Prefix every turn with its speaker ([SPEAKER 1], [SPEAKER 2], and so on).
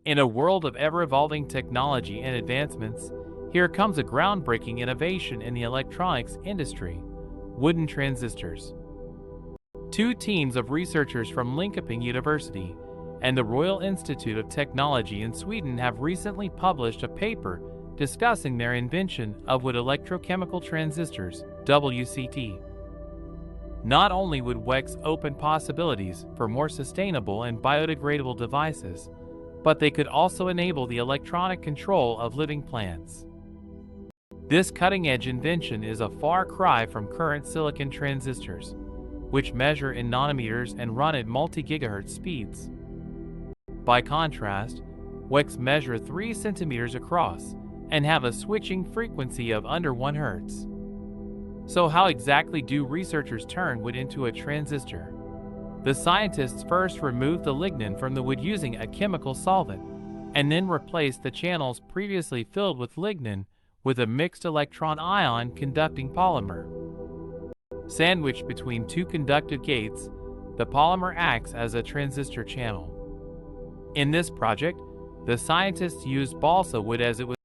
[SPEAKER 1] In a world of ever-evolving technology and advancements, here comes a groundbreaking innovation in the electronics industry: wooden transistors. Two teams of researchers from Linköping University and the Royal Institute of Technology in Sweden have recently published a paper discussing their invention of wood electrochemical transistors, WCT. Not only would WEX open possibilities for more sustainable and biodegradable devices, but they could also enable the electronic control of living plants. This cutting-edge invention is a far cry from current silicon transistors, which measure in nanometers and run at multi-gigahertz speeds. By contrast, WEX measure 3 centimeters across and have a switching frequency of under 1 Hz. So how exactly do researchers turn wood into a transistor? The scientists first removed the lignin from the wood using a chemical solvent, and then replaced the channels previously filled with lignin with a mixed electron-ion conducting polymer. Sandwiched between 2 conductive gates, the polymer acts as a transistor channel. In this project, the scientists used balsa wood as it was